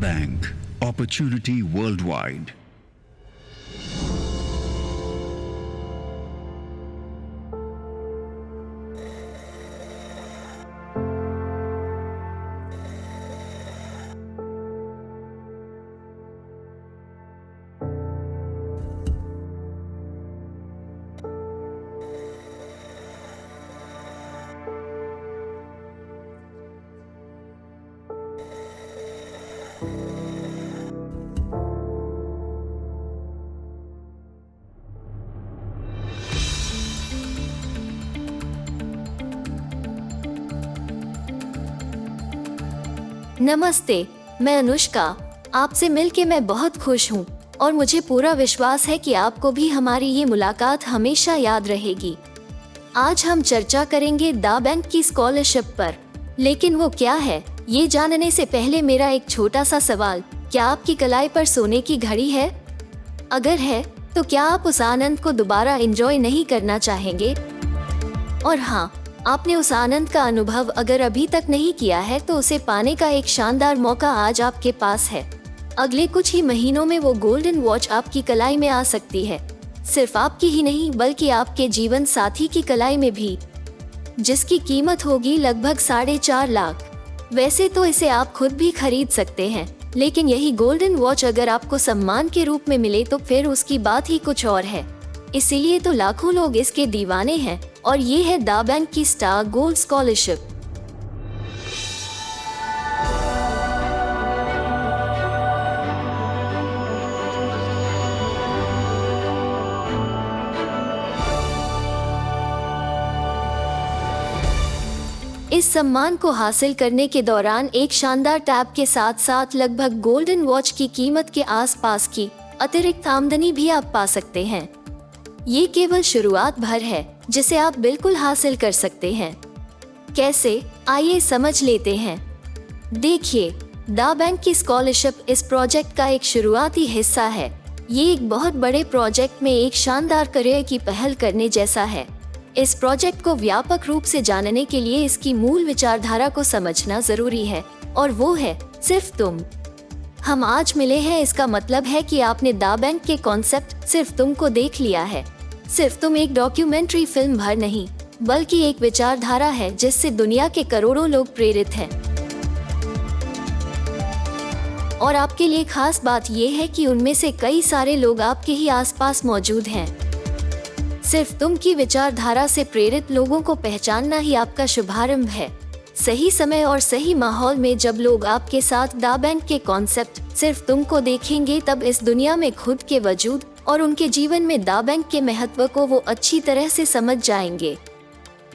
Bank, opportunity worldwide. नमस्ते, मैं अनुष्का। आपसे मिलके मैं बहुत खुश हूँ और मुझे पूरा विश्वास है कि आपको भी हमारी ये मुलाकात हमेशा याद रहेगी। आज हम चर्चा करेंगे दा बैंक की स्कॉलरशिप पर, लेकिन वो क्या है, ये जानने से पहले मेरा एक छोटा सा सवाल, क्या आपकी कलाई पर सोने की घड़ी है? अगर है, तो क्या आप उस आनंद को दोबारा एंजॉय नहीं करना चाहेंगे? और हाँ, आपने उस आनंद का अनुभव अगर अभी तक नहीं किया है तो उसे पाने का एक शानदार मौका आज आपके पास है। अगले कुछ ही महीनों में वो गोल्डन वॉच आपकी कलाई में आ सकती है, सिर्फ आपकी ही नहीं बल्कि आपके जीवन साथी की कलाई में भी, जिसकी कीमत होगी लगभग 4.5 लाख। वैसे तो इसे आप खुद भी खरीद सकते हैं, लेकिन यही गोल्डन वॉच अगर आपको सम्मान के रूप में मिले तो फिर उसकी बात ही कुछ और है। इसीलिए तो लाखों लोग इसके दीवाने हैं और ये है दा बैंक की स्टार गोल्ड स्कॉलरशिप। इस सम्मान को हासिल करने के दौरान एक शानदार टैब के साथ साथ लगभग गोल्डन वॉच की कीमत के आसपास की अतिरिक्त आमदनी भी आप पा सकते हैं। ये केवल शुरुआत भर है जिसे आप बिल्कुल हासिल कर सकते हैं। कैसे, आइए समझ लेते हैं। देखिए, दा बैंक की स्कॉलरशिप इस प्रोजेक्ट का एक शुरुआती हिस्सा है। ये एक बहुत बड़े प्रोजेक्ट में एक शानदार करियर की पहल करने जैसा है। इस प्रोजेक्ट को व्यापक रूप से जानने के लिए इसकी मूल विचारधारा को समझना जरूरी है, और वो है सिर्फ तुम। हम आज मिले हैं, इसका मतलब है कि आपने दा बैंक के कॉन्सेप्ट सिर्फ तुम को देख लिया है। सिर्फ तुम एक डॉक्यूमेंट्री फिल्म भर नहीं, बल्कि एक विचारधारा है जिससे दुनिया के करोड़ों लोग प्रेरित हैं। और आपके लिए खास बात यह है कि उनमें से कई सारे लोग आपके ही आसपास मौजूद हैं। सिर्फ तुम की विचारधारा से प्रेरित लोगों को पहचानना ही आपका शुभारंभ है। सही समय और सही माहौल में जब लोग आपके साथ दा बैंक के कॉन्सेप्ट सिर्फ तुम को देखेंगे, तब इस दुनिया में खुद के वजूद और उनके जीवन में दा बैंक के महत्व को वो अच्छी तरह से समझ जाएंगे।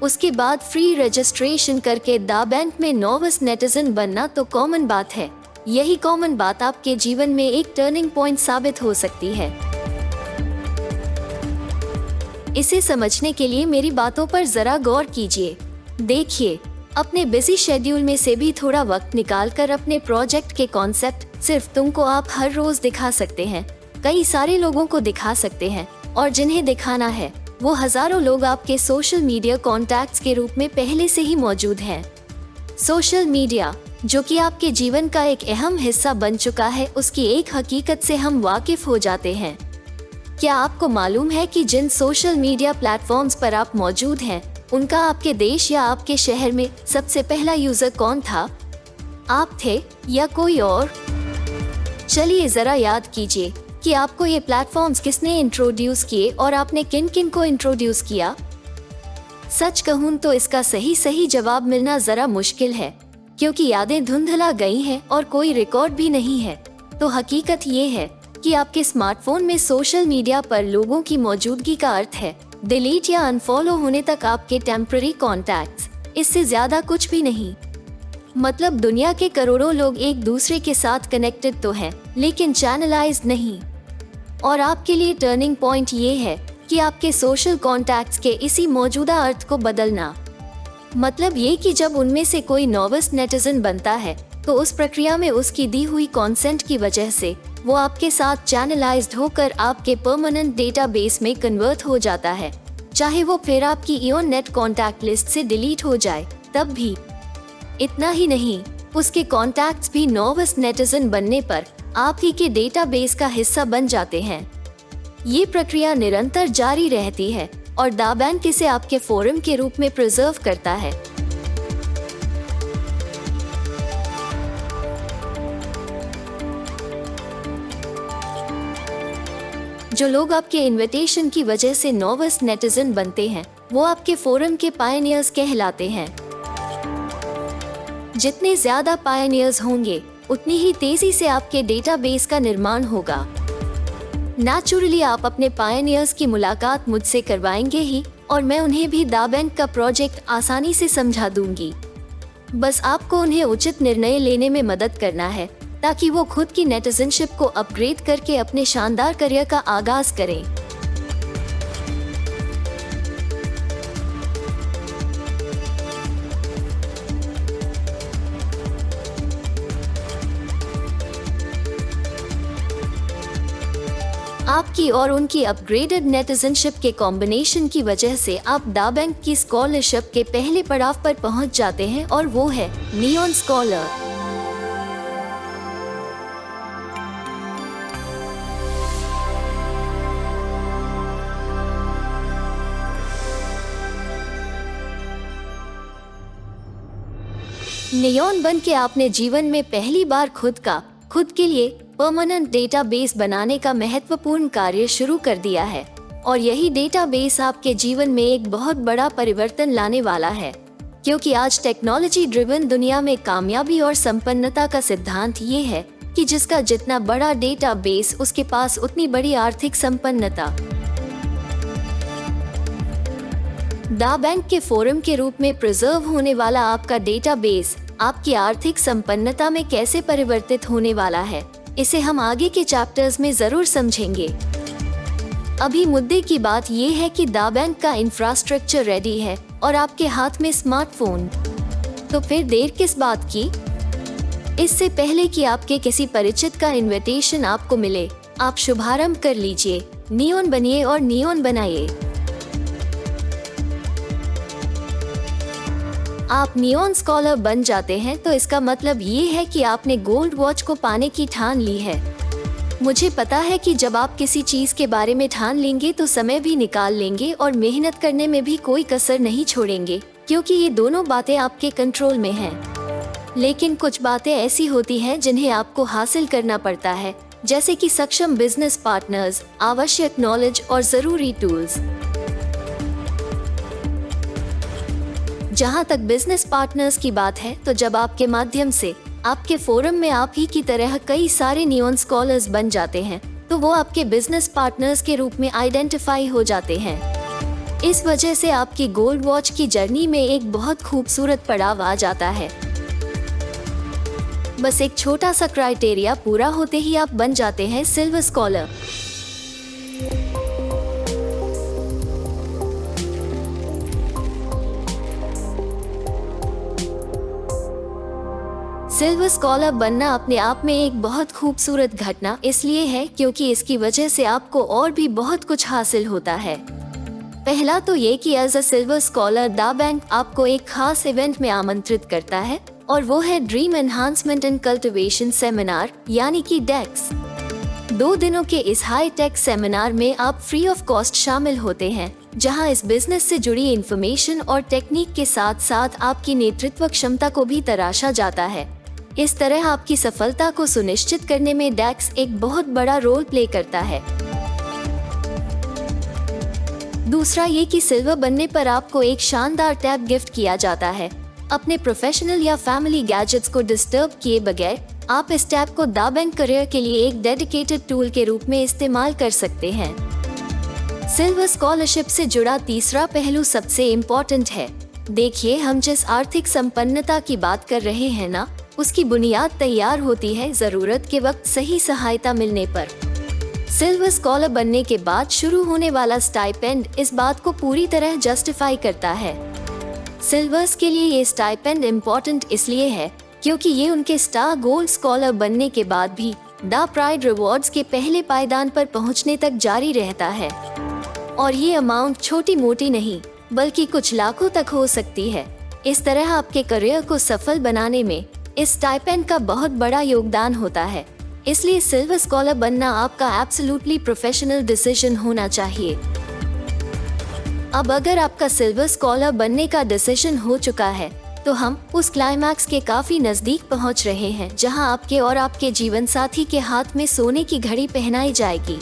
उसके बाद फ्री रजिस्ट्रेशन करके दा बैंक में नोविस नेटिजन बनना तो कॉमन बात है। यही कॉमन बात आपके जीवन में एक टर्निंग पॉइंट साबित हो सकती है। इसे समझने के लिए मेरी बातों पर जरा गौर कीजिए। देखिए, अपने बिजी शेड्यूल में से भी थोड़ा वक्त निकालकर अपने प्रोजेक्ट के कॉन्सेप्ट सिर्फ तुमको आप हर रोज दिखा सकते हैं, कई सारे लोगों को दिखा सकते हैं, और जिन्हें दिखाना है वो हजारों लोग आपके सोशल मीडिया कॉन्टैक्ट्स के रूप में पहले से ही मौजूद हैं। सोशल मीडिया, जो कि आपके जीवन का एक अहम हिस्सा बन चुका है, उसकी एक हकीकत से हम वाकिफ हो जाते हैं। क्या आपको मालूम है कि जिन सोशल मीडिया प्लेटफॉर्म्स पर आप मौजूद हैं, उनका आपके देश या आपके शहर में सबसे पहला यूजर कौन था? आप थे या कोई और? चलिए जरा याद कीजिए कि आपको ये प्लेटफॉर्म्स किसने इंट्रोड्यूस किए और आपने किन किन को इंट्रोड्यूस किया। सच कहूँ तो इसका सही जवाब मिलना जरा मुश्किल है, क्योंकि यादें धुंधला गई हैं और कोई रिकॉर्ड भी नहीं है। तो हकीकत ये है कि आपके स्मार्टफोन में सोशल मीडिया पर लोगों की मौजूदगी का अर्थ है डिलीट या अनफॉलो होने तक आपके टेम्पररी कॉन्टैक्ट्स, इससे ज्यादा कुछ भी नहीं। मतलब दुनिया के करोड़ों लोग एक दूसरे के साथ कनेक्टेड तो हैं, लेकिन चैनलाइज्ड नहीं। और आपके लिए टर्निंग पॉइंट ये है कि आपके सोशल कॉन्टैक्ट्स के इसी मौजूदा अर्थ को बदलना। मतलब ये कि जब उनमें से कोई नोविस नेटिजन बनता है, तो उस प्रक्रिया में उसकी दी हुई कंसेंट की वजह से वो आपके साथ चैनलाइज्ड होकर आपके परमानेंट डेटाबेस में कन्वर्ट हो जाता है, चाहे वो फिर आपकी इओन नेट कॉन्टैक्ट लिस्ट से डिलीट हो जाए तब भी। इतना ही नहीं, उसके कॉन्टैक्ट्स भी नर्वस नेटिजन बनने पर आप ही के डेटाबेस का हिस्सा बन जाते हैं। ये प्रक्रिया निरंतर जारी रहती है और दा बैंक इसे आपके फोरम के रूप में प्रिजर्व करता है। जो लोग आपके इनविटेशन की वजह से नर्वस नेटिजन बनते हैं, वो आपके फोरम के पायनियर्स कहलाते हैं। जितने ज्यादा पायनियर्स होंगे, उतनी ही तेजी से आपके डेटाबेस का निर्माण होगा। नेचुरली आप अपने पायनियर्स की मुलाकात मुझसे करवाएंगे ही, और मैं उन्हें भी दा बैंक का प्रोजेक्ट आसानी से समझा दूंगी। बस आपको उन्हें उचित निर्णय लेने में मदद करना है, ताकि वो खुद की नेटिजनशिप को अपग्रेड करके अपने शानदार करियर का आगाज करें। आपकी और उनकी अपग्रेडेड नेटिजनशिप के कॉम्बिनेशन की वजह से आप दा बैंक की स्कॉलरशिप के पहले पड़ाव पर पहुंच जाते हैं, और वो है नियॉन स्कॉलर। नियॉन बन के आपने जीवन में पहली बार खुद के लिए परमानेंट डेटाबेस बनाने का महत्वपूर्ण कार्य शुरू कर दिया है, और यही डेटाबेस आपके जीवन में एक बहुत बड़ा परिवर्तन लाने वाला है। क्योंकि आज टेक्नोलॉजी ड्रिवन दुनिया में कामयाबी और संपन्नता का सिद्धांत ये है कि जिसका जितना बड़ा डेटाबेस, उसके पास उतनी बड़ी आर्थिक संपन्नता। दा बैंक के फोरम के रूप में प्रिजर्व होने वाला आपका डेटाबेस आपकी आर्थिक संपन्नता में कैसे परिवर्तित होने वाला है, इसे हम आगे के चैप्टर्स में जरूर समझेंगे। अभी मुद्दे की बात ये है कि दा बैंक का इंफ्रास्ट्रक्चर रेडी है और आपके हाथ में स्मार्टफोन। तो फिर देर किस बात की? इससे पहले कि आपके किसी परिचित का इनविटेशन आपको मिले, आप शुभारंभ कर लीजिए, नियॉन बनिए और नियॉन बनाइए। आप नियॉन स्कॉलर बन जाते हैं तो इसका मतलब ये है कि आपने गोल्ड वॉच को पाने की ठान ली है। मुझे पता है कि जब आप किसी चीज के बारे में ठान लेंगे तो समय भी निकाल लेंगे और मेहनत करने में भी कोई कसर नहीं छोड़ेंगे, क्योंकि ये दोनों बातें आपके कंट्रोल में हैं। लेकिन कुछ बातें ऐसी होती हैं जिन्हें आपको हासिल करना पड़ता है, जैसे कि सक्षम बिजनेस पार्टनर्स, आवश्यक नॉलेज और जरूरी टूल्स। जहां तक बिजनेस पार्टनर्स की बात है, तो जब आपके माध्यम से आपके फोरम में आप ही की तरह कई सारे नियॉन स्कॉलर्स बन जाते हैं, तो वो आपके बिजनेस पार्टनर्स के रूप में आइडेंटिफाई हो जाते हैं। इस वजह से आपकी गोल्ड वॉच की जर्नी में एक बहुत खूबसूरत पड़ाव आ जाता है। बस एक छोटा सा क्राइटेरिया पूरा होते ही आप बन जाते हैं सिल्वर स्कॉलर। सिल्वर स्कॉलर बनना अपने आप में एक बहुत खूबसूरत घटना इसलिए है क्योंकि इसकी वजह से आपको और भी बहुत कुछ हासिल होता है। पहला तो ये कि एज अ सिल्वर स्कॉलर दा बैंक आपको एक खास इवेंट में आमंत्रित करता है, और वो है dream enhancement and cultivation seminar, यानी कि डेक्स। 2 दिनों के इस हाई टेक सेमिनार में आप फ्री ऑफ कॉस्ट शामिल होते हैं, जहां इस बिजनेस से जुड़ी इंफॉर्मेशन और टेक्निक के साथ साथ आपकी नेतृत्व क्षमता को भी तराशा जाता है। इस तरह आपकी सफलता को सुनिश्चित करने में डेक्स एक बहुत बड़ा रोल प्ले करता है। दूसरा ये कि सिल्वर बनने पर आपको एक शानदार टैब गिफ्ट किया जाता है। अपने प्रोफेशनल या फैमिली गैजेट्स को डिस्टर्ब किए बगैर आप इस टैब को दा बैंक करियर के लिए एक डेडिकेटेड टूल के रूप में इस्तेमाल कर सकते हैं। सिल्वर स्कॉलरशिप से जुड़ा तीसरा पहलू सबसे इम्पोर्टेंट है। देखिए, हम जिस आर्थिक संपन्नता की बात कर रहे हैं ना, उसकी बुनियाद तैयार होती है जरूरत के वक्त सही सहायता मिलने पर। सिल्वर स्कॉलर बनने के बाद शुरू होने वाला स्टाइपेंड इस बात को पूरी तरह जस्टिफाई करता है। सिल्वर्स के लिए ये स्टाइपेंड इम्पोर्टेंट इसलिए है क्योंकि ये उनके स्टार गोल्ड स्कॉलर बनने के बाद भी दा प्राइड रिवॉर्ड्स के पहले पायदान पर पहुंचने तक जारी रहता है। और ये अमाउंट छोटी मोटी नहीं, बल्कि कुछ लाखों तक हो सकती है। इस तरह आपके करियर को सफल बनाने में इस स्टाइपेंड का बहुत बड़ा योगदान होता है, इसलिए सिल्वर स्कॉलर बनना आपका एब्सोल्युटली प्रोफेशनल डिसीजन होना चाहिए। अब अगर आपका सिल्वर स्कॉलर बनने का डिसीजन हो चुका है, तो हम उस क्लाइमैक्स के काफी नजदीक पहुंच रहे हैं जहां आपके और आपके जीवन साथी के हाथ में सोने की घड़ी पहनाई जाएगी।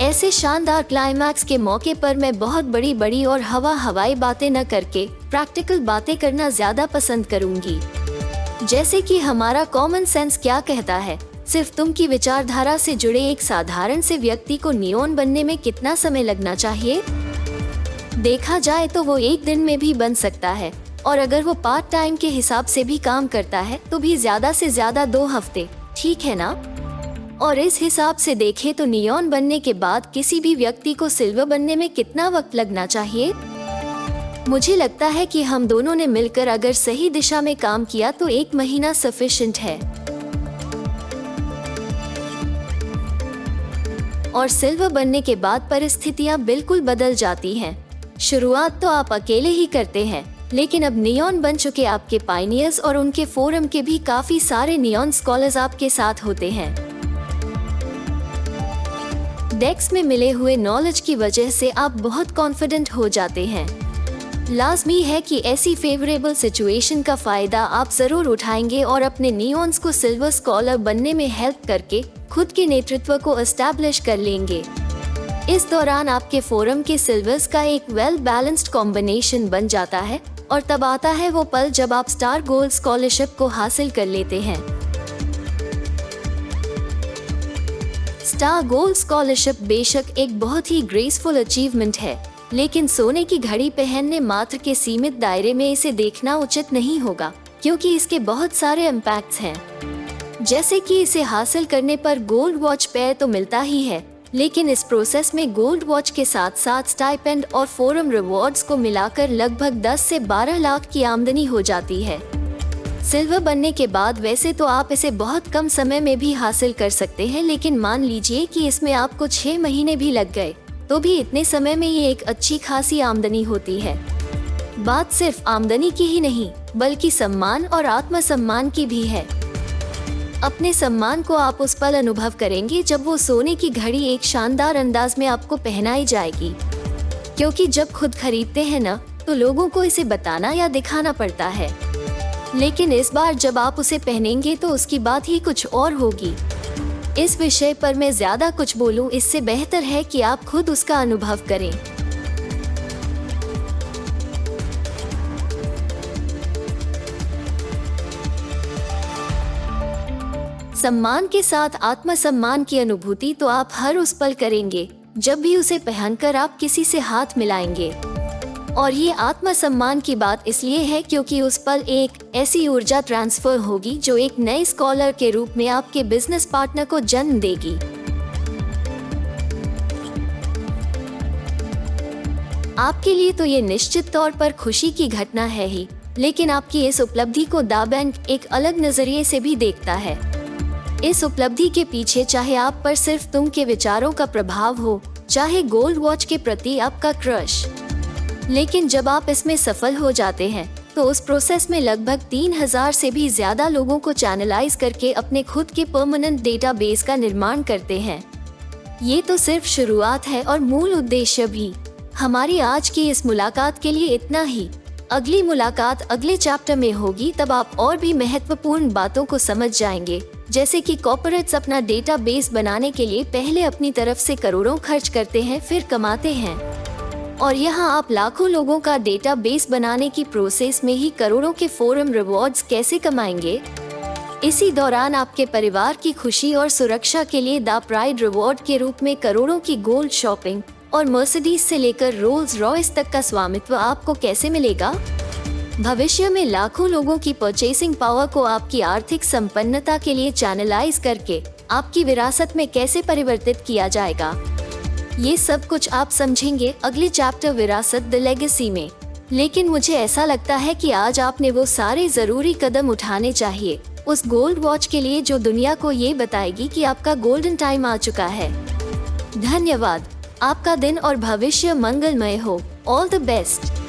ऐसे शानदार क्लाइमैक्स के मौके पर मैं बहुत बड़ी और हवाई बातें न करके प्रैक्टिकल बातें करना ज्यादा पसंद करूंगी। जैसे कि हमारा कॉमन सेंस क्या कहता है, सिर्फ तुम की विचारधारा से जुड़े एक साधारण से व्यक्ति को नियॉन बनने में कितना समय लगना चाहिए? देखा जाए तो वो एक दिन में भी बन सकता है, और अगर वो पार्ट टाइम के हिसाब से भी काम करता है तो भी ज्यादा से ज्यादा 2 हफ्ते, ठीक है ना? और इस हिसाब से देखें तो नियॉन बनने के बाद किसी भी व्यक्ति को सिल्वर बनने में कितना वक्त लगना चाहिए? मुझे लगता है कि हम दोनों ने मिलकर अगर सही दिशा में काम किया तो 1 महीना सफिशिएंट है। और सिल्वर बनने के बाद परिस्थितियां बिल्कुल बदल जाती हैं। शुरुआत तो आप अकेले ही करते हैं, लेकिन अब नियॉन बन चुके आपके पायनियर्स और उनके फोरम के भी काफी सारे नियॉन स्कॉलर्स आपके साथ होते हैं। डेक्स में मिले हुए नॉलेज की वजह से आप बहुत कॉन्फिडेंट हो जाते हैं। लाजमी है कि ऐसी फेवरेबल सिचुएशन का फायदा आप जरूर उठाएंगे और अपने नियॉन्स को सिल्वर स्कॉलर बनने में हेल्प करके खुद के नेतृत्व को एस्टैब्लिश कर लेंगे। इस दौरान आपके फोरम के सिल्वर्स का एक वेल बैलेंस्ड कॉम्बिनेशन बन जाता है, और तब आता है वो पल जब आप स्टार गोल्ड स्कॉलरशिप को हासिल कर लेते हैं। स्टार गोल्ड स्कॉलरशिप बेशक एक बहुत ही ग्रेसफुल अचीवमेंट है, लेकिन सोने की घड़ी पहनने मात्र के सीमित दायरे में इसे देखना उचित नहीं होगा, क्योंकि इसके बहुत सारे इम्पैक्ट्स हैं। जैसे कि इसे हासिल करने पर गोल्ड वॉच पेयर तो मिलता ही है, लेकिन इस प्रोसेस में गोल्ड वॉच के साथ साथ स्टाइपेंड और फोरम रिवॉर्ड्स को मिलाकर लगभग 10 से 12 लाख की आमदनी हो जाती है। सिल्वर बनने के बाद वैसे तो आप इसे बहुत कम समय में भी हासिल कर सकते हैं, लेकिन मान लीजिए कि इसमें आपको 6 महीने भी लग गए, तो भी इतने समय में ये एक अच्छी खासी आमदनी होती है। बात सिर्फ आमदनी की ही नहीं, बल्कि सम्मान और आत्मसम्मान की भी है। अपने सम्मान को आप उस पल अनुभव करेंगे जब वो सोने की घड़ी एक शानदार अंदाज में आपको पहनाई जाएगी, क्योंकि जब खुद खरीदते हैं ना, तो लोगों को इसे बताना या दिखाना पड़ता है, लेकिन इस बार जब आप उसे पहनेंगे तो उसकी बात ही कुछ और होगी। इस विषय पर मैं ज्यादा कुछ बोलूं इससे बेहतर है कि आप खुद उसका अनुभव करें। सम्मान के साथ आत्मसम्मान की अनुभूति तो आप हर उस पल करेंगे जब भी उसे पहनकर आप किसी से हाथ मिलाएंगे। और ये आत्मसम्मान की बात इसलिए है क्योंकि उस पल एक ऐसी ऊर्जा ट्रांसफर होगी जो एक नए स्कॉलर के रूप में आपके बिजनेस पार्टनर को जन्म देगी। आपके लिए तो ये निश्चित तौर पर खुशी की घटना है ही, लेकिन आपकी इस उपलब्धि को द बैंक एक अलग नजरिए से भी देखता है। इस उपलब्धि के पीछे चाहे आप पर सिर्फ तुम के विचारों का प्रभाव हो, चाहे गोल्ड वॉच के प्रति आपका क्रश, लेकिन जब आप इसमें सफल हो जाते हैं तो उस प्रोसेस में लगभग 3000 से भी ज्यादा लोगों को चैनलाइज करके अपने खुद के परमानेंट डेटाबेस का निर्माण करते हैं। ये तो सिर्फ शुरुआत है और मूल उद्देश्य भी। हमारी आज की इस मुलाकात के लिए इतना ही। अगली मुलाकात अगले चैप्टर में होगी, तब आप और भी महत्वपूर्ण बातों को समझ जाएंगे, जैसे कि कॉर्पोरेट्स अपना डेटाबेस बनाने के लिए पहले अपनी तरफ से करोड़ों खर्च करते हैं, फिर कमाते हैं, और यहाँ आप लाखों लोगों का डेटाबेस बनाने की प्रोसेस में ही करोड़ों के फोरम रिवॉर्ड्स कैसे कमाएंगे। इसी दौरान आपके परिवार की खुशी और सुरक्षा के लिए द प्राइड रिवॉर्ड के रूप में करोड़ों की गोल्ड शॉपिंग और मर्सिडीज से लेकर रोल्स रॉयस तक का स्वामित्व आपको कैसे मिलेगा। भविष्य में लाखों लोगों की परचेसिंग पावर को आपकी आर्थिक संपन्नता के लिए चैनलाइज करके आपकी विरासत में कैसे परिवर्तित किया जाएगा, ये सब कुछ आप समझेंगे अगले चैप्टर विरासत द लेगेसी में। लेकिन मुझे ऐसा लगता है कि आज आपने वो सारे जरूरी कदम उठाने चाहिए उस गोल्ड वॉच के लिए जो दुनिया को ये बताएगी कि आपका गोल्डन टाइम आ चुका है। धन्यवाद। आपका दिन और भविष्य मंगलमय हो। All the best.